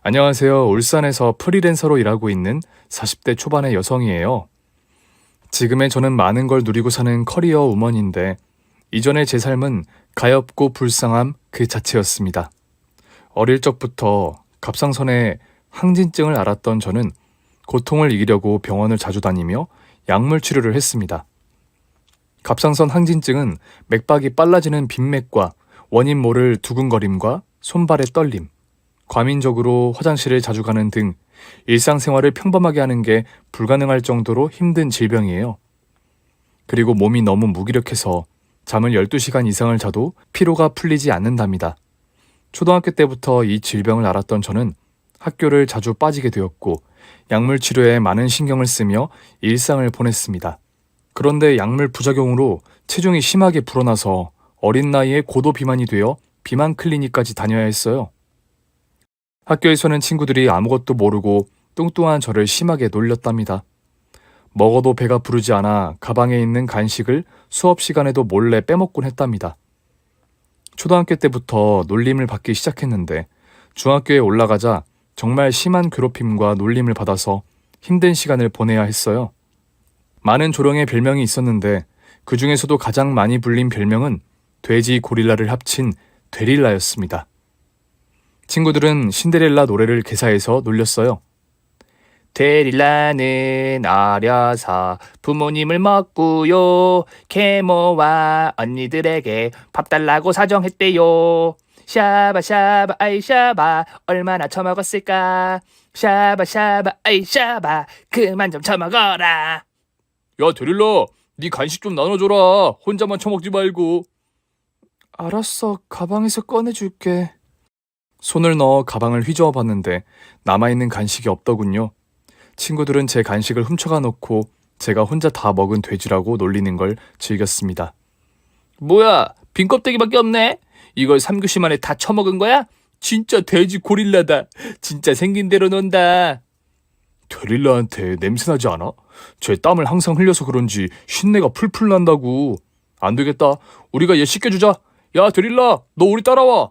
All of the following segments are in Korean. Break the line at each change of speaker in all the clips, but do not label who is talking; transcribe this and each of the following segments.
안녕하세요. 울산에서 프리랜서로 일하고 있는 40대 초반의 여성이에요. 지금의 저는 많은 걸 누리고 사는 커리어 우먼인데, 이전의 제 삶은 가엾고 불쌍함 그 자체였습니다. 어릴 적부터 갑상선의 항진증을 앓았던 저는 고통을 이기려고 병원을 자주 다니며 약물 치료를 했습니다. 갑상선 항진증은 맥박이 빨라지는 빈맥과 원인 모를 두근거림과 손발의 떨림, 과민적으로 화장실을 자주 가는 등 일상생활을 평범하게 하는 게 불가능할 정도로 힘든 질병이에요. 그리고 몸이 너무 무기력해서 잠을 12시간 이상을 자도 피로가 풀리지 않는답니다. 초등학교 때부터 이 질병을 앓았던 저는 학교를 자주 빠지게 되었고 약물 치료에 많은 신경을 쓰며 일상을 보냈습니다. 그런데 약물 부작용으로 체중이 심하게 불어나서 어린 나이에 고도 비만이 되어 비만 클리닉까지 다녀야 했어요. 학교에서는 친구들이 아무것도 모르고 뚱뚱한 저를 심하게 놀렸답니다. 먹어도 배가 부르지 않아 가방에 있는 간식을 수업 시간에도 몰래 빼먹곤 했답니다. 초등학교 때부터 놀림을 받기 시작했는데 중학교에 올라가자 정말 심한 괴롭힘과 놀림을 받아서 힘든 시간을 보내야 했어요. 많은 조롱의 별명이 있었는데 그 중에서도 가장 많이 불린 별명은 돼지 고릴라를 합친 되릴라였습니다. 친구들은 신데렐라 노래를 개사해서 놀렸어요. 데릴라는 어려서 부모님을 먹고요. 계모와 언니들에게 밥 달라고 사정했대요. 샤바 샤바 아이 샤바 얼마나 처먹었을까. 샤바 샤바 아이 샤바 그만 좀 처먹어라. 야 데릴라, 네 간식 좀 나눠줘라. 혼자만 처먹지 말고. 알았어, 가방에서 꺼내줄게. 손을 넣어 가방을 휘저어 봤는데 남아있는 간식이 없더군요. 친구들은 제 간식을 훔쳐가 놓고 제가 혼자 다 먹은 돼지라고 놀리는 걸 즐겼습니다. 뭐야, 빈 껍데기밖에 없네? 이걸 3교시 만에 다 처먹은 거야? 진짜 돼지 고릴라다. 진짜 생긴 대로 논다. 데릴라한테 냄새나지 않아? 제 땀을 항상 흘려서 그런지 쉰내가 풀풀 난다고. 안 되겠다. 우리가 얘 씻겨주자. 야 데릴라, 너 우리 따라와.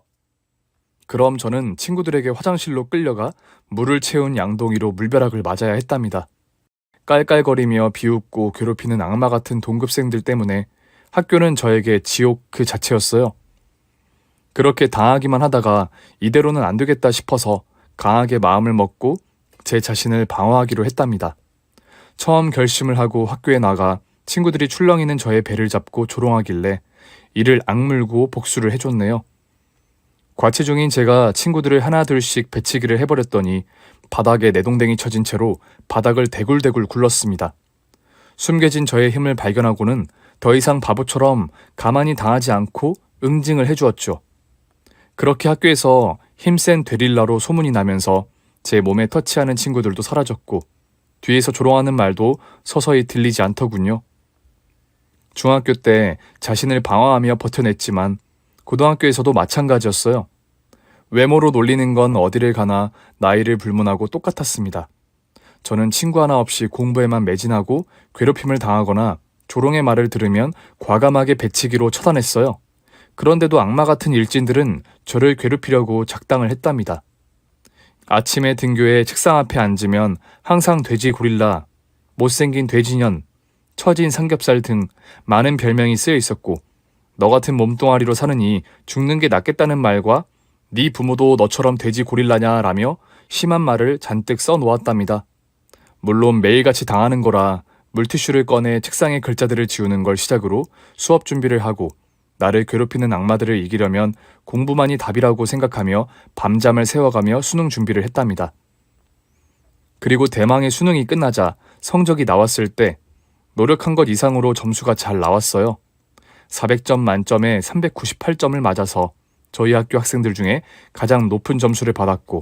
그럼 저는 친구들에게 화장실로 끌려가 물을 채운 양동이로 물벼락을 맞아야 했답니다. 깔깔거리며 비웃고 괴롭히는 악마 같은 동급생들 때문에 학교는 저에게 지옥 그 자체였어요. 그렇게 당하기만 하다가 이대로는 안 되겠다 싶어서 강하게 마음을 먹고 제 자신을 방어하기로 했답니다. 처음 결심을 하고 학교에 나가 친구들이 출렁이는 저의 배를 잡고 조롱하길래 이를 악물고 복수를 해줬네요. 과체중인 제가 친구들을 하나둘씩 배치기를 해버렸더니 바닥에 내동댕이 쳐진 채로 바닥을 대굴대굴 굴렀습니다. 숨겨진 저의 힘을 발견하고는 더 이상 바보처럼 가만히 당하지 않고 응징을 해주었죠. 그렇게 학교에서 힘센 되릴라로 소문이 나면서 제 몸에 터치하는 친구들도 사라졌고 뒤에서 조롱하는 말도 서서히 들리지 않더군요. 중학교 때 자신을 방어하며 버텨냈지만 고등학교에서도 마찬가지였어요. 외모로 놀리는 건 어디를 가나 나이를 불문하고 똑같았습니다. 저는 친구 하나 없이 공부에만 매진하고 괴롭힘을 당하거나 조롱의 말을 들으면 과감하게 배치기로 처단했어요. 그런데도 악마 같은 일진들은 저를 괴롭히려고 작당을 했답니다. 아침에 등교해 책상 앞에 앉으면 항상 돼지 고릴라, 못생긴 돼지년, 처진 삼겹살 등 많은 별명이 쓰여 있었고 너 같은 몸뚱아리로 사느니 죽는 게 낫겠다는 말과 네 부모도 너처럼 돼지 고릴라냐 라며 심한 말을 잔뜩 써놓았답니다. 물론 매일같이 당하는 거라 물티슈를 꺼내 책상에 글자들을 지우는 걸 시작으로 수업 준비를 하고 나를 괴롭히는 악마들을 이기려면 공부만이 답이라고 생각하며 밤잠을 새워가며 수능 준비를 했답니다. 그리고 대망의 수능이 끝나자 성적이 나왔을 때 노력한 것 이상으로 점수가 잘 나왔어요. 400점 만점에 398점을 맞아서 저희 학교 학생들 중에 가장 높은 점수를 받았고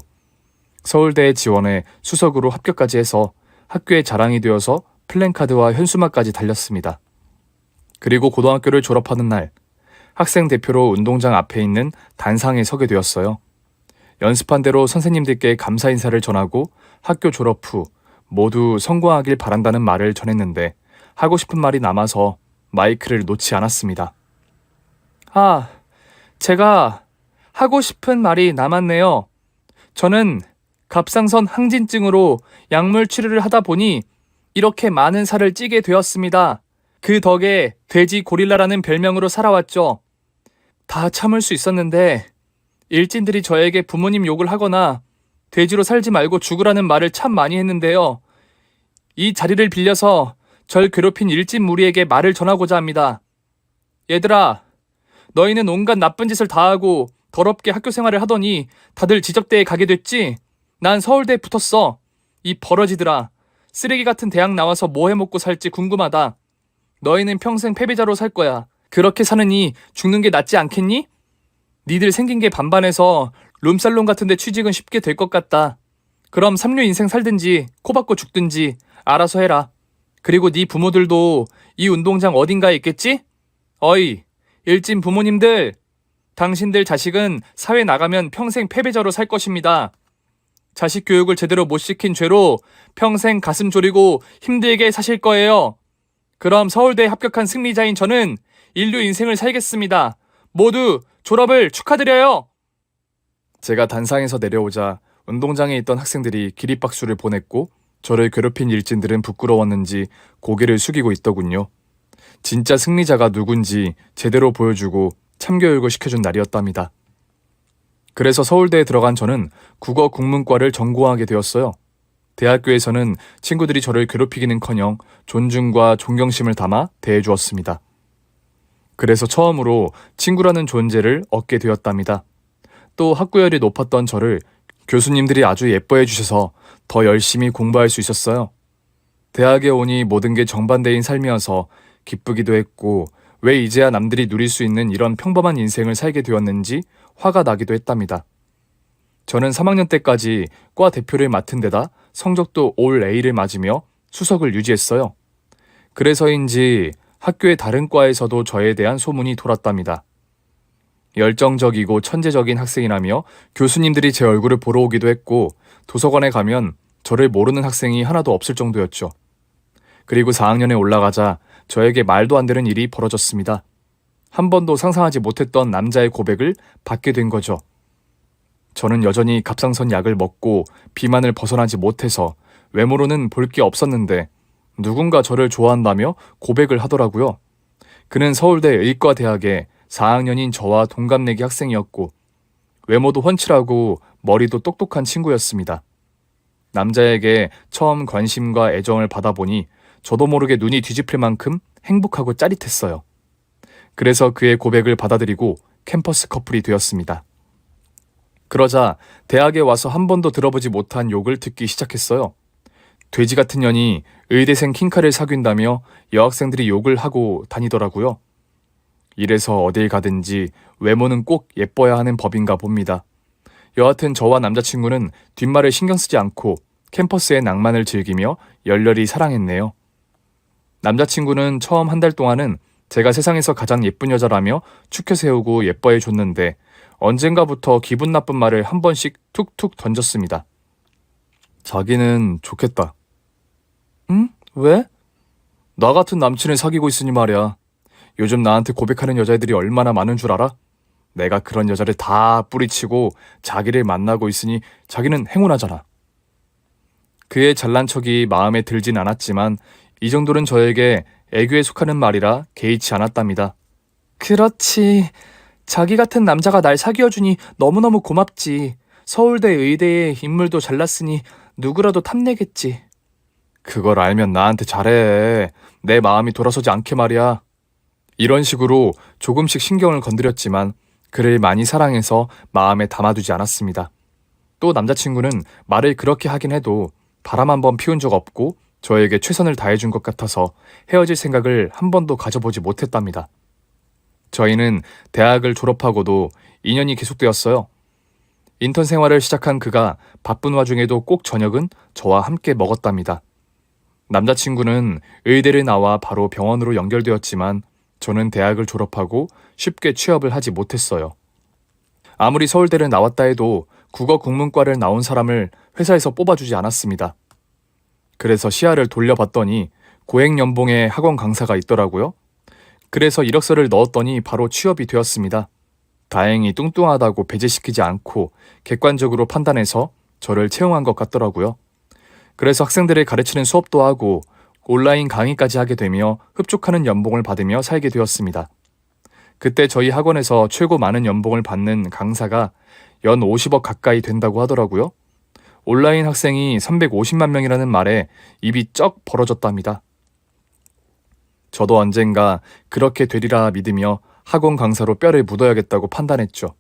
서울대에 지원해 수석으로 합격까지 해서 학교의 자랑이 되어서 플랜카드와 현수막까지 달렸습니다. 그리고 고등학교를 졸업하는 날 학생 대표로 운동장 앞에 있는 단상에 서게 되었어요. 연습한 대로 선생님들께 감사 인사를 전하고 학교 졸업 후 모두 성공하길 바란다는 말을 전했는데 하고 싶은 말이 남아서 마이크를 놓지 않았습니다. 제가 하고 싶은 말이 남았네요. 저는 갑상선 항진증으로 약물 치료를 하다 보니 이렇게 많은 살을 찌게 되었습니다. 그 덕에 돼지 고릴라라는 별명으로 살아왔죠. 다 참을 수 있었는데 일진들이 저에게 부모님 욕을 하거나 돼지로 살지 말고 죽으라는 말을 참 많이 했는데요. 이 자리를 빌려서 절 괴롭힌 일진 무리에게 말을 전하고자 합니다. 얘들아, 너희는 온갖 나쁜 짓을 다 하고 더럽게 학교 생활을 하더니 다들 지적대에 가게 됐지? 난 서울대에 붙었어. 이 버러지들아, 쓰레기 같은 대학 나와서 뭐 해먹고 살지 궁금하다. 너희는 평생 패배자로 살 거야. 그렇게 사느니 죽는 게 낫지 않겠니? 니들 생긴 게 반반해서 룸살롱 같은 데 취직은 쉽게 될 것 같다. 그럼 삼류 인생 살든지 코박고 죽든지 알아서 해라. 그리고 네 부모들도 이 운동장 어딘가에 있겠지? 어이, 일진 부모님들, 당신들 자식은 사회 나가면 평생 패배자로 살 것입니다. 자식 교육을 제대로 못 시킨 죄로 평생 가슴 졸이고 힘들게 사실 거예요. 그럼 서울대에 합격한 승리자인 저는 인류 인생을 살겠습니다. 모두 졸업을 축하드려요. 제가 단상에서 내려오자 운동장에 있던 학생들이 기립박수를 보냈고 저를 괴롭힌 일진들은 부끄러웠는지 고개를 숙이고 있더군요. 진짜 승리자가 누군지 제대로 보여주고 참교육을 시켜준 날이었답니다. 그래서 서울대에 들어간 저는 국어 국문과를 전공하게 되었어요. 대학교에서는 친구들이 저를 괴롭히기는커녕 존중과 존경심을 담아 대해주었습니다. 그래서 처음으로 친구라는 존재를 얻게 되었답니다. 또 학구열이 높았던 저를 교수님들이 아주 예뻐해 주셔서 더 열심히 공부할 수 있었어요. 대학에 오니 모든 게 정반대인 삶이어서 기쁘기도 했고 왜 이제야 남들이 누릴 수 있는 이런 평범한 인생을 살게 되었는지 화가 나기도 했답니다. 저는 3학년 때까지 과 대표를 맡은 데다 성적도 올 A를 맞으며 수석을 유지했어요. 그래서인지 학교의 다른 과에서도 저에 대한 소문이 돌았답니다. 열정적이고 천재적인 학생이라며 교수님들이 제 얼굴을 보러 오기도 했고 도서관에 가면 저를 모르는 학생이 하나도 없을 정도였죠. 그리고 4학년에 올라가자 저에게 말도 안 되는 일이 벌어졌습니다. 한 번도 상상하지 못했던 남자의 고백을 받게 된 거죠. 저는 여전히 갑상선 약을 먹고 비만을 벗어나지 못해서 외모로는 볼 게 없었는데 누군가 저를 좋아한다며 고백을 하더라고요. 그는 서울대 의과대학의 4학년인 저와 동갑내기 학생이었고 외모도 훤칠하고 머리도 똑똑한 친구였습니다. 남자에게 처음 관심과 애정을 받아보니 저도 모르게 눈이 뒤집힐 만큼 행복하고 짜릿했어요. 그래서 그의 고백을 받아들이고 캠퍼스 커플이 되었습니다. 그러자 대학에 와서 한 번도 들어보지 못한 욕을 듣기 시작했어요. 돼지 같은 년이 의대생 킹카를 사귄다며 여학생들이 욕을 하고 다니더라고요. 이래서 어딜 가든지 외모는 꼭 예뻐야 하는 법인가 봅니다. 여하튼 저와 남자친구는 뒷말을 신경 쓰지 않고 캠퍼스의 낭만을 즐기며 열렬히 사랑했네요. 남자친구는 처음 한 달 동안은 제가 세상에서 가장 예쁜 여자라며 축켜 세우고 예뻐해 줬는데 언젠가부터 기분 나쁜 말을 한 번씩 툭툭 던졌습니다. 자기는 좋겠다. 응? 왜? 나 같은 남친을 사귀고 있으니 말이야. 요즘 나한테 고백하는 여자애들이 얼마나 많은 줄 알아? 내가 그런 여자를 다 뿌리치고 자기를 만나고 있으니 자기는 행운하잖아. 그의 잘난 척이 마음에 들진 않았지만 이 정도는 저에게 애교에 속하는 말이라 개의치 않았답니다. 그렇지. 자기 같은 남자가 날 사귀어주니 너무너무 고맙지. 서울대 의대에 인물도 잘났으니 누구라도 탐내겠지. 그걸 알면 나한테 잘해. 내 마음이 돌아서지 않게 말이야. 이런 식으로 조금씩 신경을 건드렸지만 그를 많이 사랑해서 마음에 담아두지 않았습니다. 또 남자친구는 말을 그렇게 하긴 해도 바람 한 번 피운 적 없고 저에게 최선을 다해준 것 같아서 헤어질 생각을 한 번도 가져보지 못했답니다. 저희는 대학을 졸업하고도 인연이 계속되었어요. 인턴 생활을 시작한 그가 바쁜 와중에도 꼭 저녁은 저와 함께 먹었답니다. 남자친구는 의대를 나와 바로 병원으로 연결되었지만 저는 대학을 졸업하고 쉽게 취업을 하지 못했어요. 아무리 서울대를 나왔다 해도 국어 국문과를 나온 사람을 회사에서 뽑아주지 않았습니다. 그래서 시야를 돌려봤더니 고액연봉의 학원 강사가 있더라고요. 그래서 이력서를 넣었더니 바로 취업이 되었습니다. 다행히 뚱뚱하다고 배제시키지 않고 객관적으로 판단해서
저를 채용한 것 같더라고요. 그래서 학생들을 가르치는 수업도 하고 온라인 강의까지 하게 되며 흡족하는 연봉을 받으며 살게 되었습니다. 그때 저희 학원에서 최고 많은 연봉을 받는 강사가 연 50억 가까이 된다고 하더라고요. 온라인 학생이 350만 명이라는 말에 입이 쩍 벌어졌답니다. 저도 언젠가 그렇게 되리라 믿으며 학원 강사로 뼈를 묻어야겠다고 판단했죠.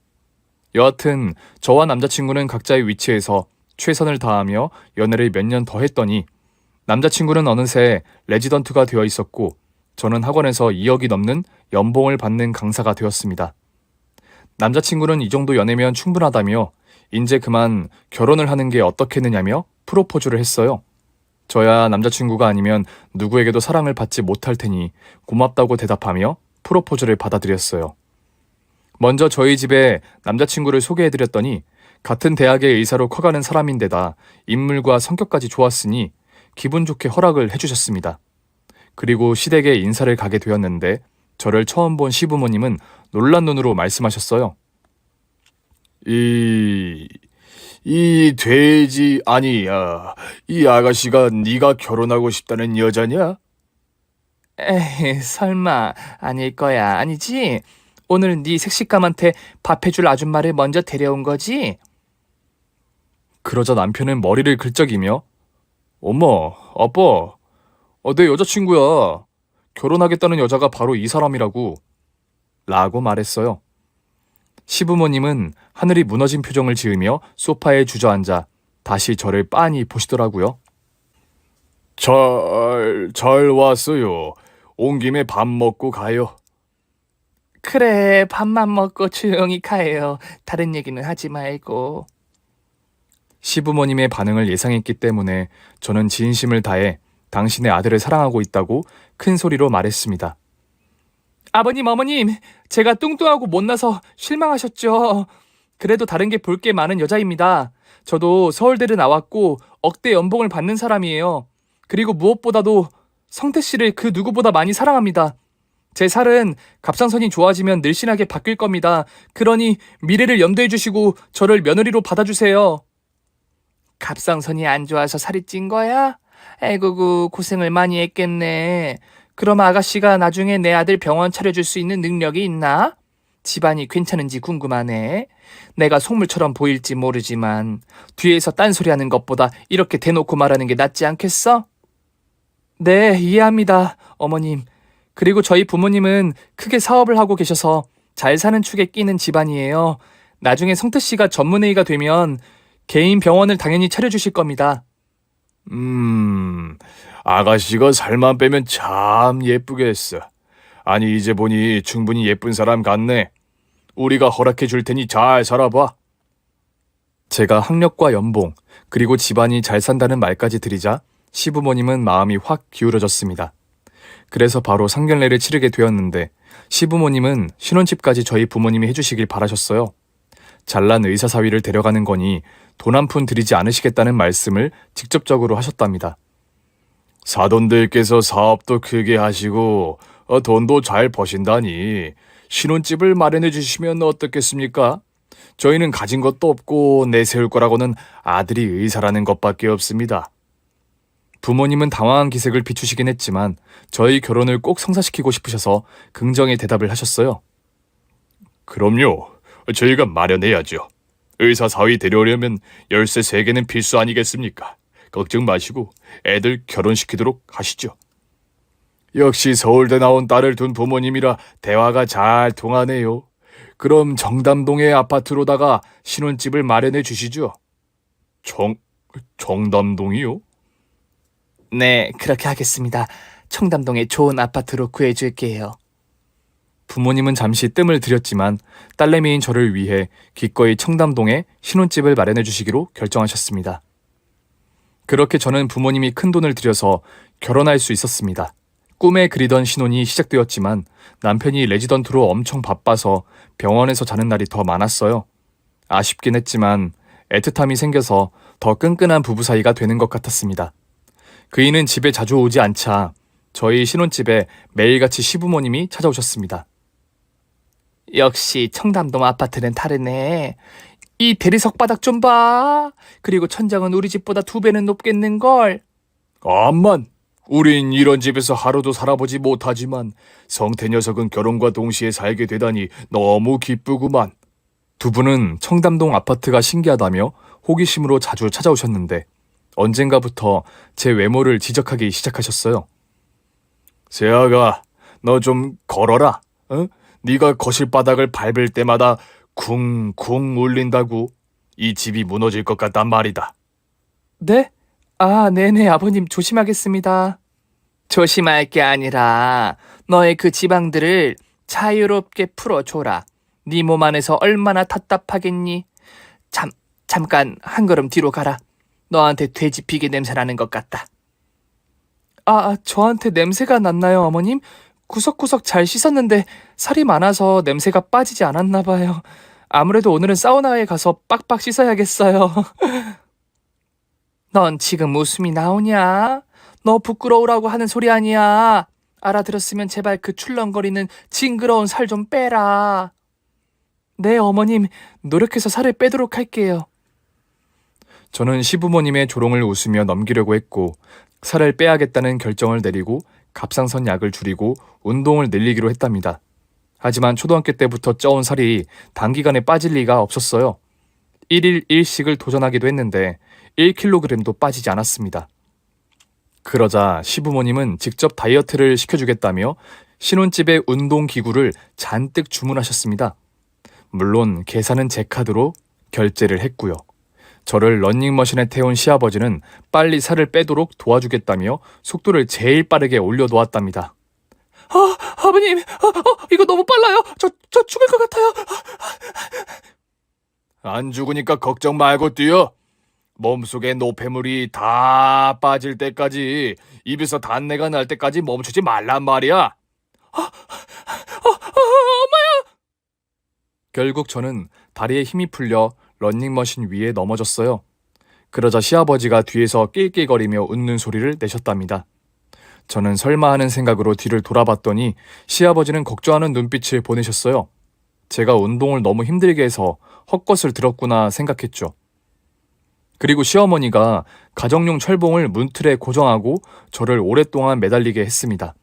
여하튼 저와 남자친구는 각자의 위치에서 최선을 다하며 연애를 몇 년 더 했더니 남자친구는 어느새 레지던트가 되어 있었고 저는 학원에서 2억이 넘는 연봉을 받는 강사가 되었습니다. 남자친구는 이 정도 연애면 충분하다며 이제 그만 결혼을 하는 게 어떻겠느냐며 프로포즈를 했어요. 저야 남자친구가 아니면 누구에게도 사랑을 받지 못할 테니 고맙다고 대답하며 프로포즈를 받아들였어요. 먼저 저희 집에 남자친구를 소개해드렸더니 같은 대학의 의사로 커가는 사람인데다 인물과 성격까지 좋았으니 기분 좋게 허락을 해주셨습니다. 그리고 시댁에 인사를 가게 되었는데 저를 처음 본 시부모님은 놀란 눈으로 말씀하셨어요. 이 돼지 아니야. 이 아가씨가 네가 결혼하고 싶다는 여자냐?
에이, 설마 아닐 거야. 아니지? 오늘 네 색시감한테 밥 해줄 아줌마를 먼저 데려온 거지?
그러자 남편은 머리를 긁적이며 엄마, 아빠, 내 여자친구야. 결혼하겠다는 여자가 바로 이 사람이라고 라고 말했어요. 시부모님은 하늘이 무너진 표정을 지으며 소파에 주저앉아 다시 저를 빤히 보시더라고요. 잘 왔어요. 온 김에 밥 먹고 가요.
그래, 밥만 먹고 조용히 가요. 다른 얘기는 하지 말고.
시부모님의 반응을 예상했기 때문에 저는 진심을 다해 당신의 아들을 사랑하고 있다고 큰 소리로 말했습니다.
아버님, 어머님, 제가 뚱뚱하고 못나서 실망하셨죠. 그래도 다른 게 볼 게 많은 여자입니다. 저도 서울대를 나왔고 억대 연봉을 받는 사람이에요. 그리고 무엇보다도 성태 씨를 그 누구보다 많이 사랑합니다. 제 살은 갑상선이 좋아지면 늘씬하게 바뀔 겁니다. 그러니 미래를 염두해 주시고 저를 며느리로 받아주세요. 갑상선이 안 좋아서 살이 찐 거야? 아이고, 고생을 많이 했겠네. 그럼 아가씨가 나중에 내 아들 병원 차려줄 수 있는 능력이 있나? 집안이 괜찮은지 궁금하네. 내가 속물처럼 보일지 모르지만 뒤에서 딴소리하는 것보다 이렇게 대놓고 말하는 게 낫지 않겠어? 네, 이해합니다, 어머님. 그리고 저희 부모님은 크게 사업을 하고 계셔서 잘 사는 축에 끼는 집안이에요. 나중에 성태 씨가 전문의가 되면 개인 병원을 당연히 차려주실 겁니다.
아가씨가 살만 빼면 참 예쁘겠어. 아니 이제 보니 충분히 예쁜 사람 같네. 우리가 허락해 줄 테니 잘 살아봐. 제가 학력과 연봉 그리고 집안이 잘 산다는 말까지 드리자 시부모님은 마음이 확 기울어졌습니다. 그래서 바로 상견례를 치르게 되었는데 시부모님은 신혼집까지 저희 부모님이 해주시길 바라셨어요. 잘난 의사 사위를 데려가는 거니 돈 한 푼 들이지 않으시겠다는 말씀을 직접적으로 하셨답니다. 사돈들께서 사업도 크게 하시고 돈도 잘 버신다니 신혼집을 마련해 주시면 어떻겠습니까? 저희는 가진 것도 없고 내세울 거라고는 아들이 의사라는 것밖에 없습니다. 부모님은 당황한 기색을 비추시긴 했지만 저희 결혼을 꼭 성사시키고 싶으셔서 긍정의 대답을 하셨어요. 그럼요. 저희가 마련해야죠. 의사 사위 데려오려면 열쇠 3개는 필수 아니겠습니까? 걱정 마시고 애들 결혼시키도록 하시죠. 역시 서울대 나온 딸을 둔 부모님이라 대화가 잘 통하네요. 그럼 정담동의 아파트로다가 신혼집을 마련해 주시죠. 정담동이요?
네, 그렇게 하겠습니다. 청담동에 좋은 아파트로 구해줄게요.
부모님은 잠시 뜸을 들였지만 딸내미인 저를 위해 기꺼이 청담동에 신혼집을 마련해 주시기로 결정하셨습니다. 그렇게 저는 부모님이 큰 돈을 들여서 결혼할 수 있었습니다. 꿈에 그리던 신혼이 시작되었지만 남편이 레지던트로 엄청 바빠서 병원에서 자는 날이 더 많았어요. 아쉽긴 했지만 애틋함이 생겨서 더 끈끈한 부부 사이가 되는 것 같았습니다. 그이는 집에 자주 오지 않자 저희 신혼집에 매일같이 시부모님이 찾아오셨습니다.
역시 청담동 아파트는 다르네. 이 대리석 바닥 좀 봐. 그리고 천장은 우리 집보다 2배는 높겠는걸.
암만 우린 이런 집에서 하루도 살아보지 못하지만 성태 녀석은 결혼과 동시에 살게 되다니 너무 기쁘구만. 두 분은 청담동 아파트가 신기하다며 호기심으로 자주 찾아오셨는데 언젠가부터 제 외모를 지적하기 시작하셨어요. 세아가 너 좀 걸어라. 어? 네가 거실 바닥을 밟을 때마다 쿵쿵 울린다고. 이 집이 무너질 것 같단 말이다.
네? 아, 네네, 아버님 조심하겠습니다. 조심할 게 아니라 너의 그 지방들을 자유롭게 풀어줘라. 네 몸 안에서 얼마나 답답하겠니? 잠깐 한 걸음 뒤로 가라. 너한테 돼지피게 냄새나는 것 같다. 아, 저한테 냄새가 났나요, 어머님? 구석구석 잘 씻었는데 살이 많아서 냄새가 빠지지 않았나 봐요. 아무래도 오늘은 사우나에 가서 빡빡 씻어야겠어요. 넌 지금 웃음이 나오냐? 너 부끄러우라고 하는 소리 아니야. 알아들었으면 제발 그 출렁거리는 징그러운 살 좀 빼라. 네, 어머님, 노력해서 살을 빼도록 할게요.
저는 시부모님의 조롱을 웃으며 넘기려고 했고 살을 빼야겠다는 결정을 내리고 갑상선 약을 줄이고 운동을 늘리기로 했답니다. 하지만 초등학교 때부터 쪄온 살이 단기간에 빠질 리가 없었어요. 1일 1식을 도전하기도 했는데 1kg도 빠지지 않았습니다. 그러자 시부모님은 직접 다이어트를 시켜주겠다며 신혼집에 운동기구를 잔뜩 주문하셨습니다. 물론 계산은 제 카드로 결제를 했고요. 저를 러닝머신에 태운 시아버지는 빨리 살을 빼도록 도와주겠다며 속도를 제일 빠르게 올려놓았답니다. 아버님, 이거 너무 빨라요. 저 죽을 것 같아요. 안 죽으니까 걱정 말고 뛰어. 몸속에 노폐물이 다 빠질 때까지, 입에서 단내가 날 때까지 멈추지 말란 말이야. 엄마야! 결국 저는 다리에 힘이 풀려 러닝머신 위에 넘어졌어요. 그러자 시아버지가 뒤에서 낄낄거리며 웃는 소리를 내셨답니다. 저는 설마 하는 생각으로 뒤를 돌아봤더니 시아버지는 걱정하는 눈빛을 보내셨어요. 제가 운동을 너무 힘들게 해서 헛것을 들었구나 생각했죠. 그리고 시어머니가 가정용 철봉을 문틀에 고정하고 저를 오랫동안 매달리게 했습니다.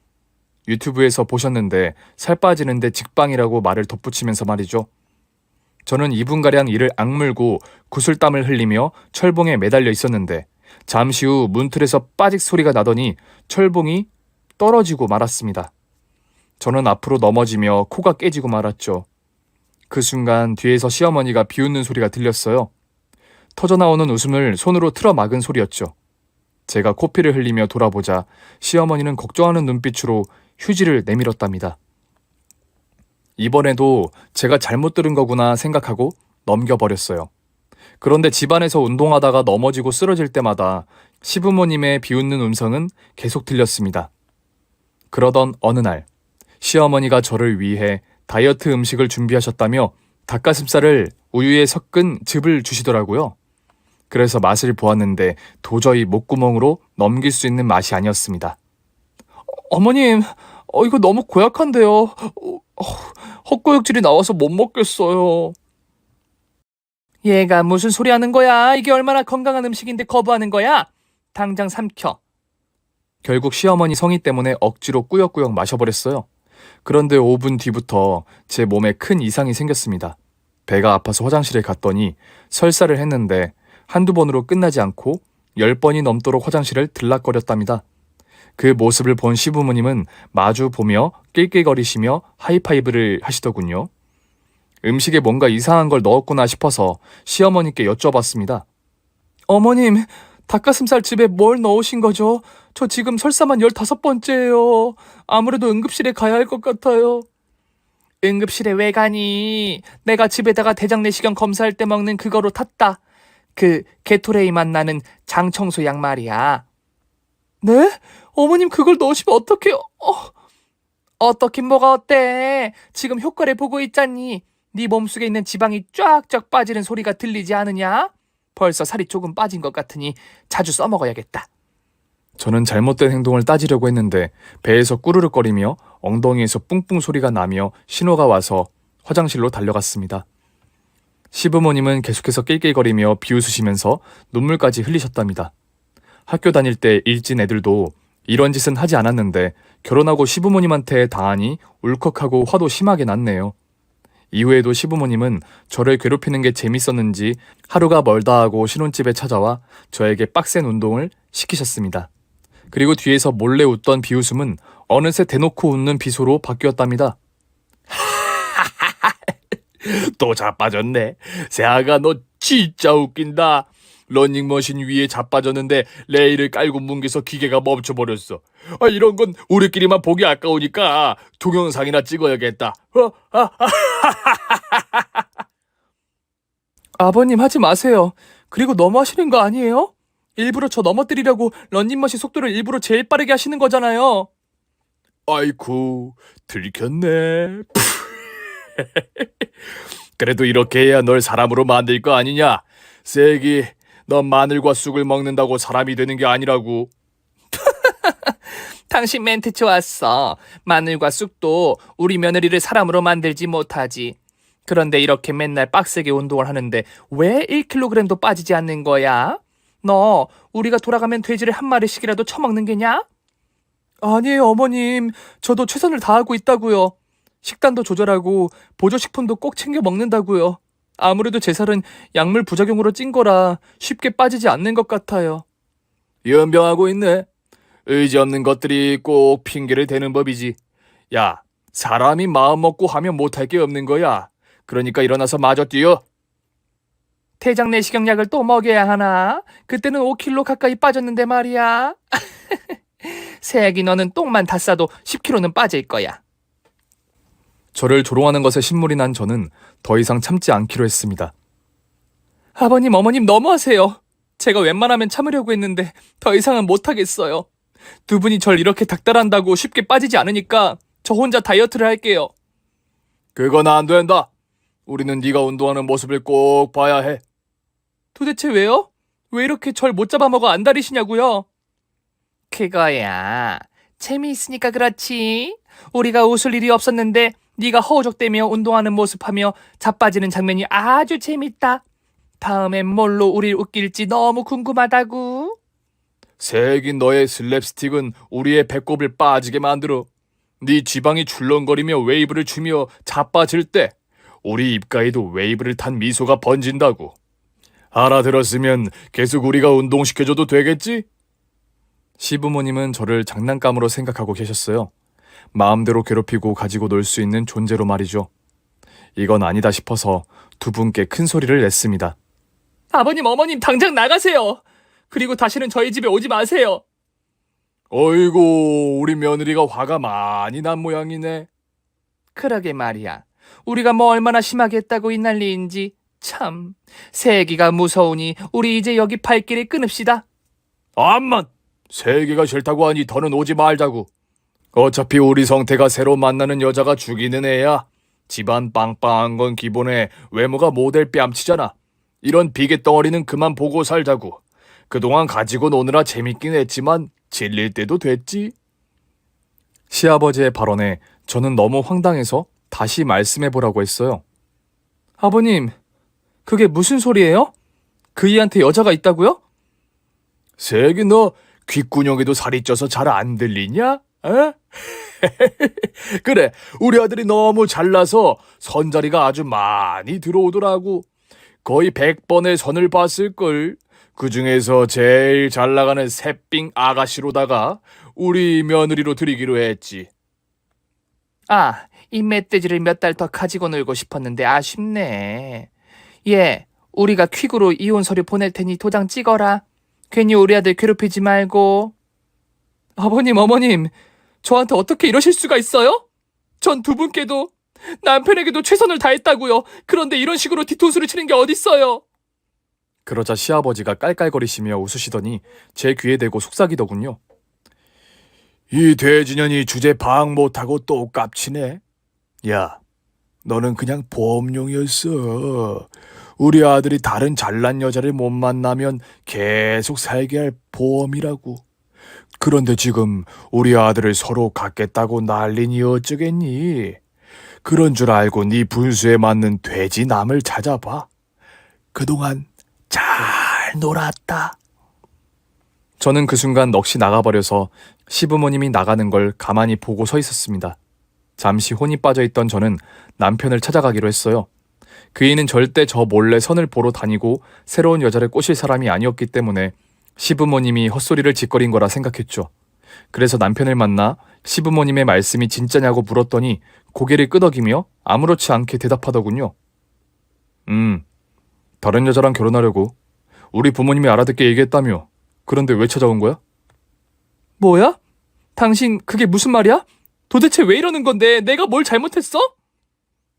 유튜브에서 보셨는데 살 빠지는데 직방이라고 말을 덧붙이면서 말이죠. 저는 2분가량 이를 악물고 구슬땀을 흘리며 철봉에 매달려 있었는데 잠시 후 문틀에서 빠직 소리가 나더니 철봉이 떨어지고 말았습니다. 저는 앞으로 넘어지며 코가 깨지고 말았죠. 그 순간 뒤에서 시어머니가 비웃는 소리가 들렸어요. 터져나오는 웃음을 손으로 틀어 막은 소리였죠. 제가 코피를 흘리며 돌아보자 시어머니는 걱정하는 눈빛으로 휴지를 내밀었답니다. 이번에도 제가 잘못 들은 거구나 생각하고 넘겨버렸어요. 그런데 집안에서 운동하다가 넘어지고 쓰러질 때마다 시부모님의 비웃는 음성은 계속 들렸습니다. 그러던 어느 날 시어머니가 저를 위해 다이어트 음식을 준비하셨다며 닭가슴살을 우유에 섞은 즙을 주시더라고요. 그래서 맛을 보았는데 도저히 목구멍으로 넘길 수 있는 맛이 아니었습니다. 어머님, 이거 너무 고약한데요. 헛구역질이 나와서 못 먹겠어요. 얘가 무슨 소리 하는 거야? 이게 얼마나 건강한 음식인데 거부하는 거야? 당장 삼켜. 결국 시어머니 성의 때문에 억지로 꾸역꾸역 마셔버렸어요. 그런데 5분 뒤부터 제 몸에 큰 이상이 생겼습니다. 배가 아파서 화장실에 갔더니 설사를 했는데 한두 번으로 끝나지 않고 10번이 넘도록 화장실을 들락거렸답니다. 그 모습을 본 시부모님은 마주 보며 낄낄거리시며 하이파이브를 하시더군요. 음식에 뭔가 이상한 걸 넣었구나 싶어서 시어머니께 여쭤봤습니다. 어머님, 닭가슴살 즙에 뭘 넣으신 거죠? 저 지금 설사만 15번째예요. 아무래도 응급실에 가야 할 것 같아요. 응급실에 왜 가니? 내가 집에다가 대장내시경 검사할 때 먹는 그거로 탔다. 그 게토레이 맛 나는 장청소약 말이야. 네? 어머님 그걸 넣으시면 어떡해요? 어떻긴 뭐가 어때? 지금 효과를 보고 있잖니. 네 몸속에 있는 지방이 쫙쫙 빠지는 소리가 들리지 않으냐? 벌써 살이 조금 빠진 것 같으니 자주 써먹어야겠다. 저는 잘못된 행동을 따지려고 했는데 배에서 꾸르륵거리며 엉덩이에서 뿡뿡 소리가 나며 신호가 와서 화장실로 달려갔습니다. 시부모님은 계속해서 낄낄거리며 비웃으시면서 눈물까지 흘리셨답니다. 학교 다닐 때 일진 애들도 이런 짓은 하지 않았는데 결혼하고 시부모님한테 당하니 울컥하고 화도 심하게 났네요. 이후에도 시부모님은 저를 괴롭히는 게 재밌었는지 하루가 멀다 하고 신혼집에 찾아와 저에게 빡센 운동을 시키셨습니다. 그리고 뒤에서 몰래 웃던 비웃음은 어느새 대놓고 웃는 비소로 바뀌었답니다.
또 자빠졌네. 세아가 너 진짜 웃긴다. 러닝머신 위에 자빠졌는데 레일을 깔고 뭉개서 기계가 멈춰버렸어. 이런 건 우리끼리만 보기 아까우니까 동영상이나 찍어야겠다.
아버님 하지 마세요. 그리고 너무 하시는 거 아니에요? 일부러 저 넘어뜨리려고 런닝머신 속도를 일부러 제일 빠르게 하시는 거잖아요.
아이쿠, 들켰네. 그래도 이렇게 해야 널 사람으로 만들 거 아니냐? 세기, 넌 마늘과 쑥을 먹는다고 사람이 되는 게 아니라고.
당신 멘트 좋았어. 마늘과 쑥도 우리 며느리를 사람으로 만들지 못하지. 그런데 이렇게 맨날 빡세게 운동을 하는데 왜 1kg도 빠지지 않는 거야? 너 우리가 돌아가면 돼지를 한 마리씩이라도 처먹는 게냐?
아니에요, 어머님. 저도 최선을 다하고 있다고요. 식단도 조절하고 보조식품도 꼭 챙겨 먹는다고요. 아무래도 제 살은 약물 부작용으로 찐 거라 쉽게 빠지지 않는 것 같아요.
연병하고 있네. 의지 없는 것들이 꼭 핑계를 대는 법이지. 야, 사람이 마음 먹고 하면 못할 게 없는 거야. 그러니까 일어나서 마저 뛰어.
대장 내시경약을 또 먹여야 하나? 그때는 5kg 가까이 빠졌는데 말이야. 새아기 너는 똥만 다 싸도 10kg는 빠질 거야.
저를 조롱하는 것에 신물이 난 저는 더 이상 참지 않기로 했습니다.
아버님, 어머님 너무하세요. 제가 웬만하면 참으려고 했는데 더 이상은 못하겠어요. 두 분이 절 이렇게 닥달한다고 쉽게 빠지지 않으니까 저 혼자 다이어트를 할게요.
그건 안 된다. 우리는 네가 운동하는 모습을 꼭 봐야 해.
도대체 왜요? 왜 이렇게 절 못 잡아먹어 안달이시냐고요? 그거야. 재미있으니까 그렇지. 우리가 웃을 일이 없었는데 네가 허우적대며 운동하는 모습하며 자빠지는 장면이 아주 재밌다. 다음엔 뭘로 우릴 웃길지 너무 궁금하다고.
새긴 너의 슬랩스틱은 우리의 배꼽을 빠지게 만들어. 네 지방이 출렁거리며 웨이브를 추며 자빠질 때 우리 입가에도 웨이브를 탄 미소가 번진다고. 알아들었으면 계속 우리가 운동시켜줘도 되겠지?
시부모님은 저를 장난감으로 생각하고 계셨어요. 마음대로 괴롭히고 가지고 놀 수 있는 존재로 말이죠. 이건 아니다 싶어서 두 분께 큰 소리를 냈습니다.
아버님, 어머님 당장 나가세요. 그리고 다시는 저희 집에 오지 마세요.
어이구, 우리 며느리가 화가 많이 난 모양이네.
그러게 말이야. 우리가 뭐 얼마나 심하게 했다고 이 난리인지. 참, 새애기가 무서우니 우리 이제 여기 발길을 끊읍시다.
암만! 세계가 싫다고 하니 더는 오지 말자고. 어차피 우리 성태가 새로 만나는 여자가 죽이는 애야. 집안 빵빵한 건 기본에 외모가 모델 뺨치잖아. 이런 비계덩어리는 그만 보고 살자고. 그동안 가지고 노느라 재밌긴 했지만 질릴 때도 됐지.
시아버지의 발언에 저는 너무 황당해서 다시 말씀해보라고 했어요. 아버님, 그게 무슨 소리예요? 그 이한테 여자가 있다고요?
세기 너 귓구녕에도 살이 쪄서 잘 안 들리냐? 에? 그래, 우리 아들이 너무 잘나서 선자리가 아주 많이 들어오더라고. 거의 100번의 선을 봤을걸. 그 중에서 제일 잘 나가는 새삥 아가씨로다가 우리 며느리로 드리기로 했지.
아, 이 멧돼지를 몇 달 더 가지고 놀고 싶었는데 아쉽네. 얘, 우리가 퀵으로 이혼 서류 보낼 테니 도장 찍어라. 괜히 우리 아들 괴롭히지 말고. 아버님, 어머님, 저한테 어떻게 이러실 수가 있어요? 전 두 분께도 남편에게도 최선을 다했다고요. 그런데 이런 식으로 뒤통수를 치는 게 어딨어요?
그러자 시아버지가 깔깔거리시며 웃으시더니 제 귀에 대고 속삭이더군요.
이 돼지년이 주제 파악 못하고 또 깝치네. 야, 너는 그냥 보험용이었어. 우리 아들이 다른 잘난 여자를 못 만나면 계속 살게 할 보험이라고. 그런데 지금 우리 아들을 서로 갖겠다고 난리니 어쩌겠니? 그런 줄 알고 네 분수에 맞는 돼지 남을 찾아봐. 그동안 잘 놀았다.
저는 그 순간 넋이 나가버려서 시부모님이 나가는 걸 가만히 보고 서 있었습니다. 잠시 혼이 빠져있던 저는 남편을 찾아가기로 했어요. 그이는 절대 저 몰래 선을 보러 다니고 새로운 여자를 꼬실 사람이 아니었기 때문에 시부모님이 헛소리를 짓거린 거라 생각했죠. 그래서 남편을 만나 시부모님의 말씀이 진짜냐고 물었더니 고개를 끄덕이며 아무렇지 않게 대답하더군요. 다른 여자랑 결혼하려고. 우리 부모님이 알아듣게 얘기했다며. 그런데 왜 찾아온 거야?
뭐야? 당신 그게 무슨 말이야? 도대체 왜 이러는 건데 내가 뭘 잘못했어?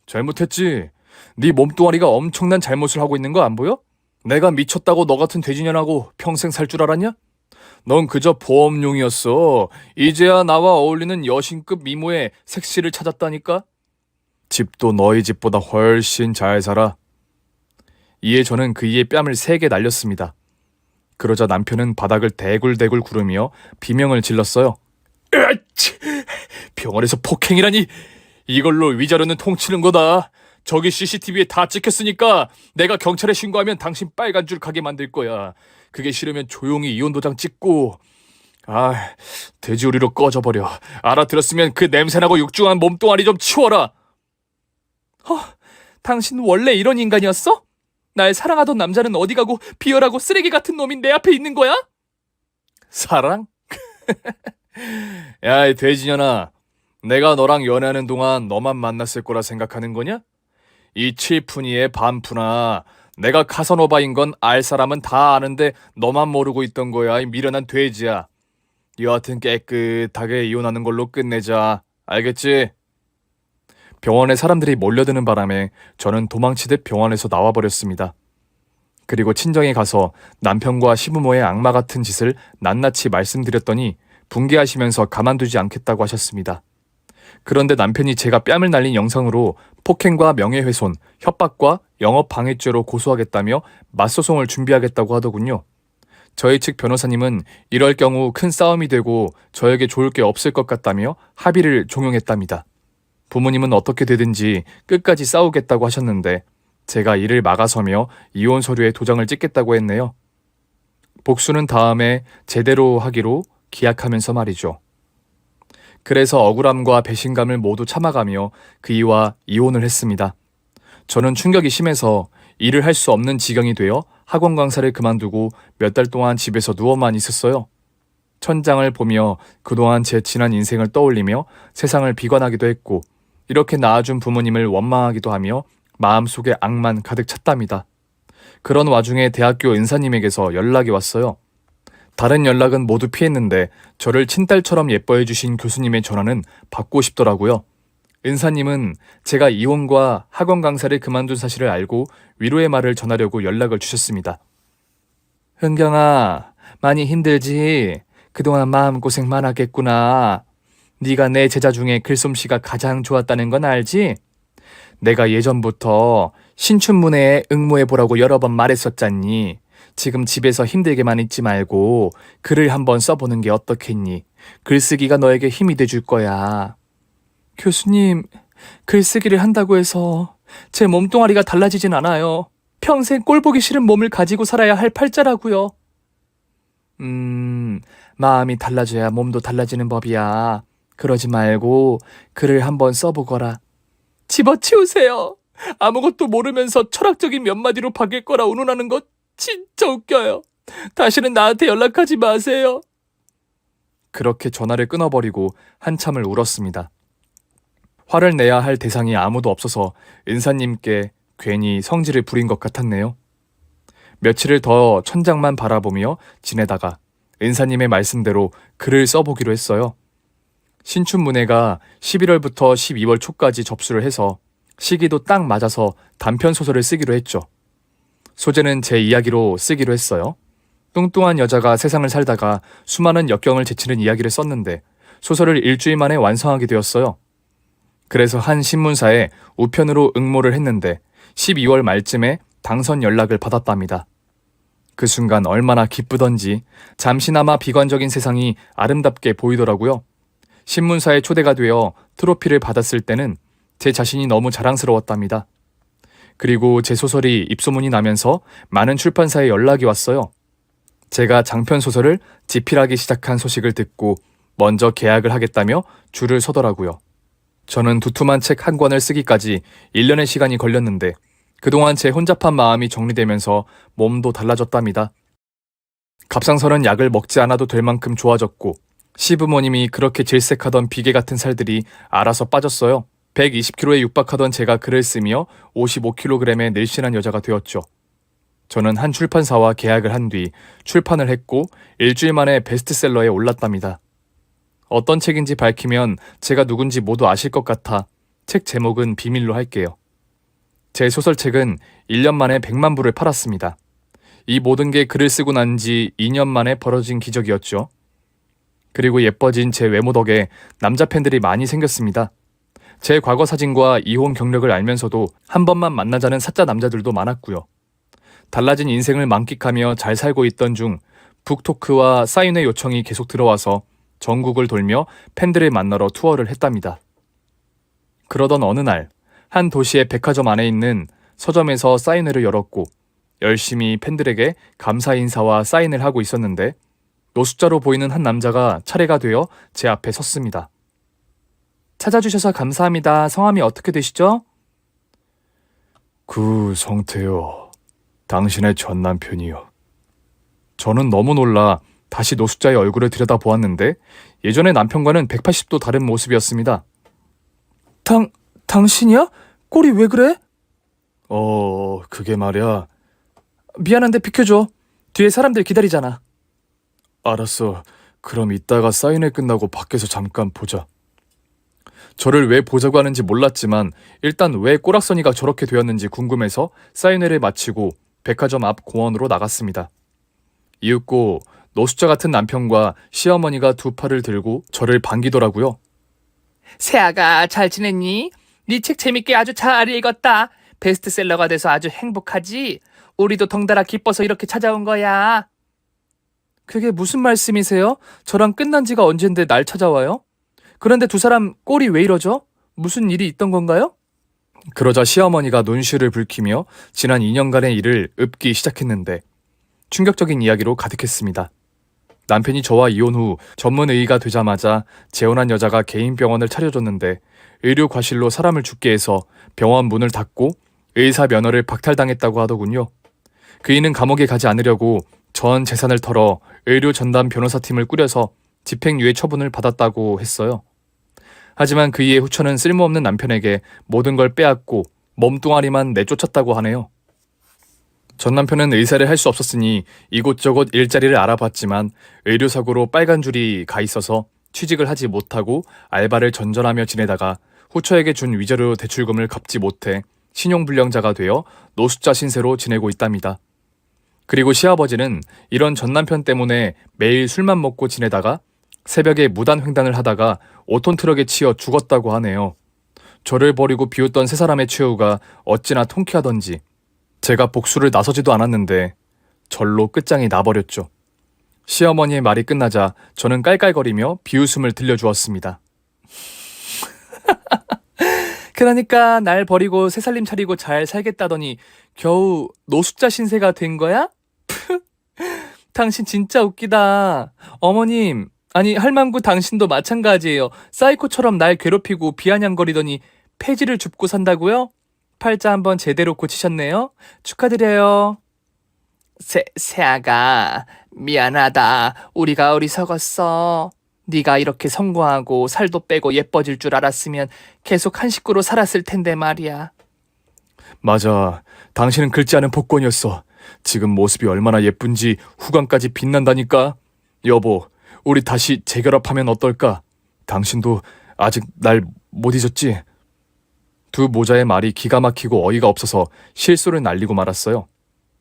잘못했지. 네 몸뚱아리가 엄청난 잘못을 하고 있는 거 안 보여? 내가 미쳤다고 너 같은 돼지년하고 평생 살 줄 알았냐? 넌 그저 보험용이었어. 이제야 나와 어울리는 여신급 미모의 색시를 찾았다니까? 집도 너희 집보다 훨씬 잘 살아. 이에 저는 그이의 뺨을 3개 날렸습니다. 그러자 남편은 바닥을 대굴대굴 구르며 비명을 질렀어요. 으악! 병원에서 폭행이라니! 이걸로 위자료는 통치는 거다. 저기 CCTV에 다 찍혔으니까 내가 경찰에 신고하면 당신 빨간 줄 가게 만들 거야. 그게 싫으면 조용히 이혼 도장 찍고. 돼지우리로 꺼져버려. 알아들었으면 그 냄새나고 육중한 몸뚱아리 좀 치워라.
당신 원래 이런 인간이었어? 날 사랑하던 남자는 어디 가고 비열하고 쓰레기 같은 놈이 내 앞에 있는 거야?
사랑? 야, 이 돼지년아. 내가 너랑 연애하는 동안 너만 만났을 거라 생각하는 거냐? 이 칠푼이의 반푼아. 내가 카사노바인 건 알 사람은 다 아는데 너만 모르고 있던 거야. 이 미련한 돼지야. 여하튼 깨끗하게 이혼하는 걸로 끝내자. 알겠지? 병원에 사람들이 몰려드는 바람에 저는 도망치듯 병원에서 나와버렸습니다. 그리고 친정에 가서 남편과 시부모의 악마 같은 짓을 낱낱이 말씀드렸더니 분개하시면서 가만두지 않겠다고 하셨습니다. 그런데 남편이 제가 뺨을 날린 영상으로 폭행과 명예훼손, 협박과 영업방해죄로 고소하겠다며 맞소송을 준비하겠다고 하더군요. 저희 측 변호사님은 이럴 경우 큰 싸움이 되고 저에게 좋을 게 없을 것 같다며 합의를 종용했답니다. 부모님은 어떻게 되든지 끝까지 싸우겠다고 하셨는데 제가 이를 막아서며 이혼 서류에 도장을 찍겠다고 했네요. 복수는 다음에 제대로 하기로 기약하면서 말이죠. 그래서 억울함과 배신감을 모두 참아가며 그이와 이혼을 했습니다. 저는 충격이 심해서 일을 할 수 없는 지경이 되어 학원 강사를 그만두고 몇 달 동안 집에서 누워만 있었어요. 천장을 보며 그동안 제 지난 인생을 떠올리며 세상을 비관하기도 했고 이렇게 낳아준 부모님을 원망하기도 하며 마음속에 악만 가득 찼답니다. 그런 와중에 대학교 은사님에게서 연락이 왔어요. 다른 연락은 모두 피했는데 저를 친딸처럼 예뻐해 주신 교수님의 전화는 받고 싶더라고요. 은사님은 제가 이혼과 학원 강사를 그만둔 사실을 알고 위로의 말을 전하려고 연락을 주셨습니다.
은경아, 많이 힘들지? 그동안 마음고생 많았겠구나. 네가 내 제자 중에 글솜씨가 가장 좋았다는 건 알지? 내가 예전부터 신춘문예에 응모해보라고 여러 번 말했었잖니. 지금 집에서 힘들게만 있지 말고 글을 한번 써보는 게 어떻겠니? 글쓰기가 너에게 힘이 돼줄 거야. 교수님, 글쓰기를 한다고 해서 제 몸뚱아리가 달라지진 않아요. 평생 꼴보기 싫은 몸을 가지고 살아야 할 팔자라고요. 마음이 달라져야 몸도 달라지는 법이야. 그러지 말고 글을 한번 써보거라. 집어치우세요. 아무것도 모르면서 철학적인 몇 마디로 바뀔 거라 운운하는 것 진짜 웃겨요. 다시는 나한테 연락하지 마세요.
그렇게 전화를 끊어버리고 한참을 울었습니다. 화를 내야 할 대상이 아무도 없어서 은사님께 괜히 성질을 부린 것 같았네요. 며칠을 더 천장만 바라보며 지내다가 은사님의 말씀대로 글을 써보기로 했어요. 신춘문예가 11월부터 12월 초까지 접수를 해서 시기도 딱 맞아서 단편소설을 쓰기로 했죠. 소재는 제 이야기로 쓰기로 했어요. 뚱뚱한 여자가 세상을 살다가 수많은 역경을 제치는 이야기를 썼는데 소설을 일주일 만에 완성하게 되었어요. 그래서 한 신문사에 우편으로 응모를 했는데 12월 말쯤에 당선 연락을 받았답니다. 그 순간 얼마나 기쁘던지 잠시나마 비관적인 세상이 아름답게 보이더라고요. 신문사에 초대가 되어 트로피를 받았을 때는 제 자신이 너무 자랑스러웠답니다. 그리고 제 소설이 입소문이 나면서 많은 출판사에 연락이 왔어요. 제가 장편 소설을 집필하기 시작한 소식을 듣고 먼저 계약을 하겠다며 줄을 서더라고요. 저는 두툼한 책 한 권을 쓰기까지 1년의 시간이 걸렸는데 그동안 제 혼잡한 마음이 정리되면서 몸도 달라졌답니다. 갑상선은 약을 먹지 않아도 될 만큼 좋아졌고 시부모님이 그렇게 질색하던 비계 같은 살들이 알아서 빠졌어요. 120kg에 육박하던 제가 글을 쓰며 55kg의 늘씬한 여자가 되었죠. 저는 한 출판사와 계약을 한 뒤 출판을 했고 일주일 만에 베스트셀러에 올랐답니다. 어떤 책인지 밝히면 제가 누군지 모두 아실 것 같아 책 제목은 비밀로 할게요. 제 소설책은 1년 만에 100만 부를 팔았습니다. 이 모든 게 글을 쓰고 난 지 2년 만에 벌어진 기적이었죠. 그리고 예뻐진 제 외모 덕에 남자 팬들이 많이 생겼습니다. 제 과거 사진과 이혼 경력을 알면서도 한 번만 만나자는 사짜 남자들도 많았고요. 달라진 인생을 만끽하며 잘 살고 있던 중 북토크와 사인회 요청이 계속 들어와서 전국을 돌며 팬들을 만나러 투어를 했답니다. 그러던 어느 날, 한 도시의 백화점 안에 있는 서점에서 사인회를 열었고 열심히 팬들에게 감사 인사와 사인을 하고 있었는데 노숙자로 보이는 한 남자가 차례가 되어 제 앞에 섰습니다. 찾아주셔서 감사합니다. 성함이 어떻게 되시죠? 성태요. 당신의 전 남편이요. 저는 너무 놀라 다시 노숙자의 얼굴을 들여다보았는데 예전의 남편과는 180도 다른 모습이었습니다.
당신이야? 꼴이 왜 그래?
그게 말이야.
미안한데 비켜줘. 뒤에 사람들 기다리잖아.
알았어. 그럼 이따가 사인회 끝나고 밖에서 잠깐 보자. 저를 왜 보자고 하는지 몰랐지만 일단 왜 꼬락서니가 저렇게 되었는지 궁금해서 사인회를 마치고 백화점 앞 공원으로 나갔습니다. 이윽고 노숙자 같은 남편과 시어머니가 두 팔을 들고 저를 반기더라고요.
세아가 잘 지냈니? 네 책 재밌게 아주 잘 읽었다. 베스트셀러가 돼서 아주 행복하지? 우리도 덩달아 기뻐서 이렇게 찾아온 거야. 그게 무슨 말씀이세요? 저랑 끝난 지가 언젠데 날 찾아와요? 그런데 두 사람 꼴이 왜 이러죠? 무슨 일이 있던 건가요?
그러자 시어머니가 눈시울을 붉히며 지난 2년간의 일을 읊기 시작했는데 충격적인 이야기로 가득했습니다. 남편이 저와 이혼 후 전문의의가 되자마자 재혼한 여자가 개인 병원을 차려줬는데 의료 과실로 사람을 죽게 해서 병원 문을 닫고 의사 면허를 박탈당했다고 하더군요. 그이는 감옥에 가지 않으려고 전 재산을 털어 의료 전담 변호사팀을 꾸려서 집행유예 처분을 받았다고 했어요. 하지만 그이의 후처는 쓸모없는 남편에게 모든 걸 빼앗고 몸뚱아리만 내쫓았다고 하네요. 전 남편은 의사를 할 수 없었으니 이곳저곳 일자리를 알아봤지만 의료사고로 빨간 줄이 가 있어서 취직을 하지 못하고 알바를 전전하며 지내다가 후처에게 준 위자료 대출금을 갚지 못해 신용불량자가 되어 노숙자 신세로 지내고 있답니다. 그리고 시아버지는 이런 전 남편 때문에 매일 술만 먹고 지내다가 새벽에 무단 횡단을 하다가 5톤 트럭에 치여 죽었다고 하네요. 저를 버리고 비웃던 세 사람의 최후가 어찌나 통쾌하던지 제가 복수를 나서지도 않았는데 절로 끝장이 나버렸죠. 시어머니의 말이 끝나자 저는 깔깔거리며 비웃음을 들려주었습니다.
그러니까 날 버리고 새살림 차리고 잘 살겠다더니 겨우 노숙자 신세가 된 거야? 당신 진짜 웃기다. 어머님, 아니 할망구 당신도 마찬가지예요. 사이코처럼 날 괴롭히고 비아냥거리더니 폐지를 줍고 산다고요? 팔자 한번 제대로 고치셨네요. 축하드려요. 세아가 미안하다. 우리가 어리석었어. 네가 이렇게 성공하고 살도 빼고 예뻐질 줄 알았으면 계속 한 식구로 살았을 텐데 말이야.
맞아. 당신은 긁지 않은 복권이었어. 지금 모습이 얼마나 예쁜지 후광까지 빛난다니까. 여보, 우리 다시 재결합하면 어떨까? 당신도 아직 날 못 잊었지? 두 모자의 말이 기가 막히고 어이가 없어서 실소를 날리고 말았어요.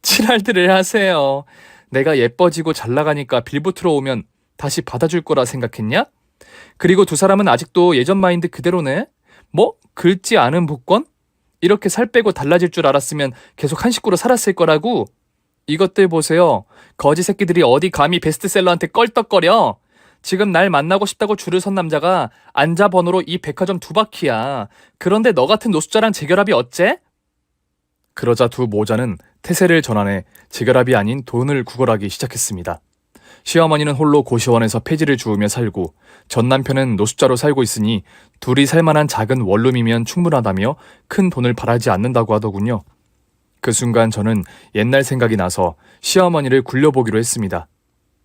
지랄들을 하세요. 내가 예뻐지고 잘 나가니까 빌붙으러 오면 다시 받아줄 거라 생각했냐? 그리고 두 사람은 아직도 예전 마인드 그대로네? 뭐? 긁지 않은 복권? 이렇게 살 빼고 달라질 줄 알았으면 계속 한 식구로 살았을 거라고? 이것들 보세요. 거지 새끼들이 어디 감히 베스트셀러한테 껄떡거려? 지금 날 만나고 싶다고 줄을 선 남자가 앉아 번호로 이 백화점 2바퀴야. 그런데 너 같은 노숙자랑 재결합이 어째?
그러자 두 모자는 태세를 전환해 지갑이 아닌 돈을 구걸하기 시작했습니다. 시어머니는 홀로 고시원에서 폐지를 주우며 살고 전 남편은 노숙자로 살고 있으니 둘이 살만한 작은 원룸이면 충분하다며 큰 돈을 바라지 않는다고 하더군요. 그 순간 저는 옛날 생각이 나서 시어머니를 굴려보기로 했습니다.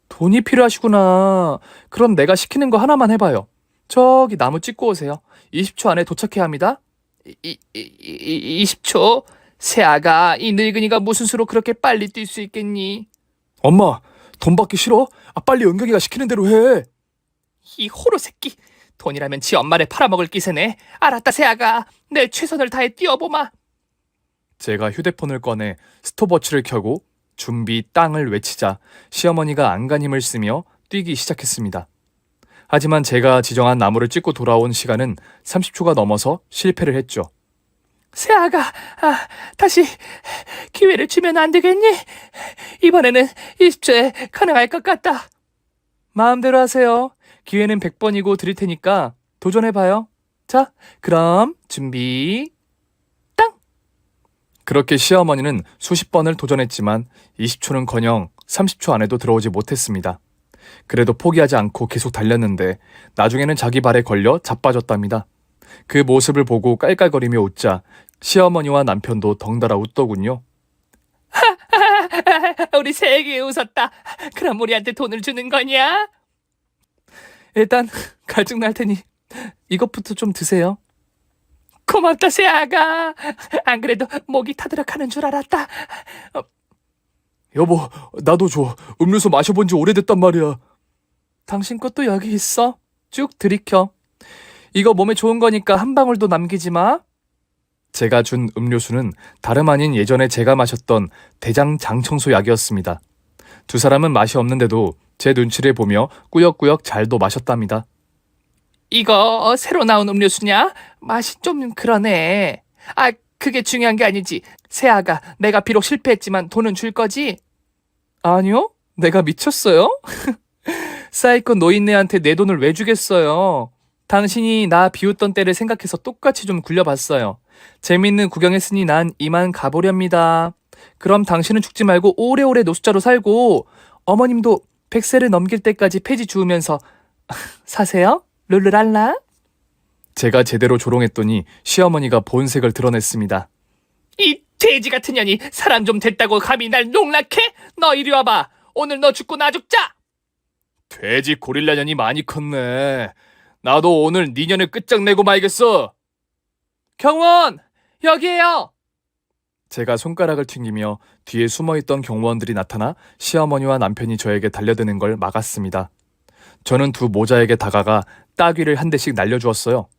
돈이 필요하시구나. 그럼 내가 시키는 거 하나만 해봐요. 저기 나무 찍고 오세요. 20초 안에 도착해야 합니다.
20초? 새아가, 이 늙은이가 무슨 수로 그렇게 빨리 뛸 수 있겠니?
엄마, 돈 받기 싫어? 빨리 은경이가 시키는 대로 해.
이 호로 새끼. 돈이라면 지 엄마를 팔아먹을 기세네. 알았다, 새아가. 내 최선을 다해 뛰어보마.
제가 휴대폰을 꺼내 스톱워치를 켜고 준비 땅을 외치자 시어머니가 안간힘을 쓰며 뛰기 시작했습니다. 하지만 제가 지정한 나무를 찍고 돌아온 시간은 30초가 넘어서 실패를 했죠.
새아가, 다시 기회를 주면 안 되겠니? 이번에는 20초에 가능할 것 같다.
마음대로 하세요. 기회는 100번이고 드릴 테니까 도전해봐요. 자, 그럼 준비 땅! 그렇게 시어머니는 수십 번을 도전했지만 20초는커녕 30초 안에도 들어오지 못했습니다. 그래도 포기하지 않고 계속 달렸는데 나중에는 자기 발에 걸려 자빠졌답니다. 그 모습을 보고 깔깔거리며 웃자 시어머니와 남편도 덩달아 웃더군요.
우리 세게 웃었다. 그럼 우리한테 돈을 주는 거냐?
일단 갈증 날 테니 이것부터 좀 드세요.
고맙다, 새아가. 안 그래도 목이 타들어가는 줄 알았다.
여보, 나도 줘. 음료수 마셔본 지 오래됐단 말이야.
당신 것도 여기 있어. 쭉 들이켜. 이거 몸에 좋은 거니까 한 방울도 남기지 마.
제가 준 음료수는 다름 아닌 예전에 제가 마셨던 대장 장청소 약이었습니다. 두 사람은 맛이 없는데도 제 눈치를 보며 꾸역꾸역 잘도 마셨답니다.
이거 새로 나온 음료수냐? 맛이 좀 그러네. 그게 중요한 게 아니지. 새아가, 내가 비록 실패했지만 돈은 줄 거지?
아니요? 내가 미쳤어요? 사이코 노인네한테 내 돈을 왜 주겠어요? 당신이 나 비웃던 때를 생각해서 똑같이 좀 굴려봤어요. 재밌는 구경했으니 난 이만 가보렵니다. 그럼 당신은 죽지 말고 오래오래 노숙자로 살고 어머님도 100세를 넘길 때까지 폐지 주우면서 사세요? 룰루랄라? 제가 제대로 조롱했더니 시어머니가 본색을 드러냈습니다.
이 돼지 같은 년이 사람 좀 됐다고 감히 날 농락해? 너 이리 와봐. 오늘 너 죽고 나 죽자.
돼지 고릴라 년이 많이 컸네. 나도 오늘 네 년을 끝장내고 말겠어.
경원, 여기에요.
제가 손가락을 튕기며 뒤에 숨어있던 경호원들이 나타나 시어머니와 남편이 저에게 달려드는 걸 막았습니다. 저는 두 모자에게 다가가 따귀를 한 대씩 날려주었어요.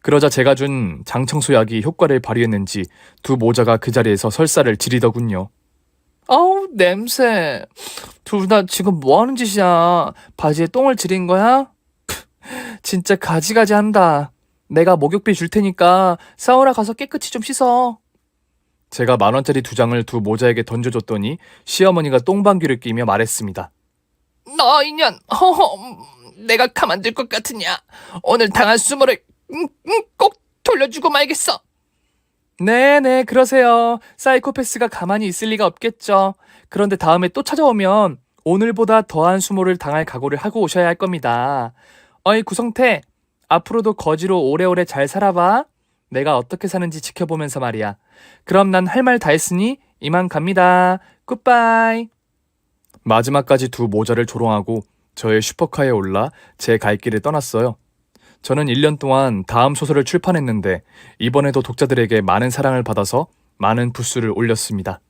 그러자 제가 준 장청소약이 효과를 발휘했는지 두 모자가 그 자리에서 설사를 지리더군요.
어우, 냄새. 둘 다 지금 뭐 하는 짓이야? 바지에 똥을 지린 거야? 진짜 가지가지 한다. 내가 목욕비 줄 테니까 사우나 가서 깨끗이 좀 씻어.
제가 10,000원짜리 2장을 두 모자에게 던져줬더니 시어머니가 똥방귀를 끼며 말했습니다.
너 이년, 내가 가만둘 것 같으냐? 오늘 당한 수모를 꼭 돌려주고 말겠어.
네네, 그러세요. 사이코패스가 가만히 있을 리가 없겠죠. 그런데 다음에 또 찾아오면 오늘보다 더한 수모를 당할 각오를 하고 오셔야 할 겁니다. 어이, 구성태, 앞으로도 거지로 오래오래 잘 살아봐. 내가 어떻게 사는지 지켜보면서 말이야. 그럼 난 할 말 다 했으니 이만 갑니다. 굿바이. 마지막까지 두 모자를 조롱하고 저의 슈퍼카에 올라 제 갈 길을 떠났어요. 저는 1년 동안 다음 소설을 출판했는데 이번에도 독자들에게 많은 사랑을 받아서 많은 부수를 올렸습니다.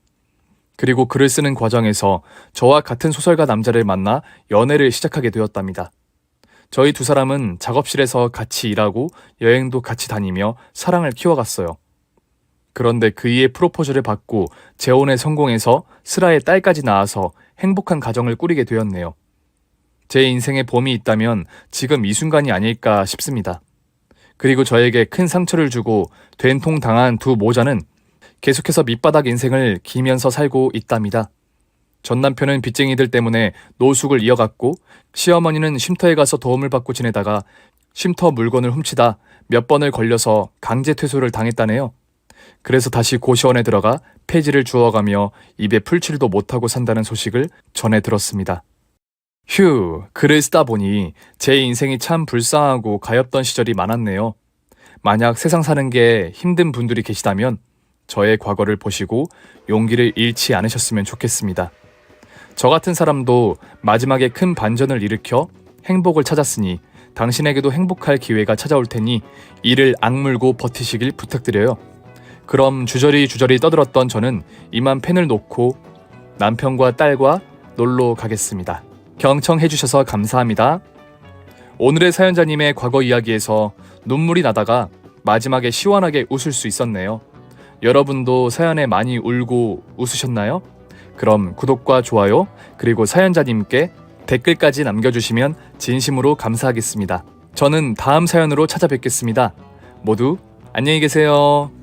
그리고 글을 쓰는 과정에서 저와 같은 소설가 남자를 만나 연애를 시작하게 되었답니다. 저희 두 사람은 작업실에서 같이 일하고 여행도 같이 다니며 사랑을 키워갔어요. 그런데 그이의 프로포즈를 받고 재혼에 성공해서 슬아의 딸까지 낳아서 행복한 가정을 꾸리게 되었네요. 제 인생에 봄이 있다면 지금 이 순간이 아닐까 싶습니다. 그리고 저에게 큰 상처를 주고 된통당한 두 모자는 계속해서 밑바닥 인생을 기면서 살고 있답니다. 전 남편은 빚쟁이들 때문에 노숙을 이어갔고 시어머니는 쉼터에 가서 도움을 받고 지내다가 쉼터 물건을 훔치다 몇 번을 걸려서 강제 퇴소를 당했다네요. 그래서 다시 고시원에 들어가 폐지를 주워가며 입에 풀칠도 못하고 산다는 소식을 전해 들었습니다. 휴, 글을 쓰다 보니 제 인생이 참 불쌍하고 가엾던 시절이 많았네요. 만약 세상 사는 게 힘든 분들이 계시다면 저의 과거를 보시고 용기를 잃지 않으셨으면 좋겠습니다. 저 같은 사람도 마지막에 큰 반전을 일으켜 행복을 찾았으니 당신에게도 행복할 기회가 찾아올 테니 이를 악물고 버티시길 부탁드려요. 그럼 주저리 떠들었던 저는 이만 펜을 놓고 남편과 딸과 놀러 가겠습니다. 경청해주셔서 감사합니다. 오늘의 사연자님의 과거 이야기에서 눈물이 나다가 마지막에 시원하게 웃을 수 있었네요. 여러분도 사연에 많이 울고 웃으셨나요? 그럼 구독과 좋아요 그리고 사연자님께 댓글까지 남겨주시면 진심으로 감사하겠습니다. 저는 다음 사연으로 찾아뵙겠습니다. 모두 안녕히 계세요.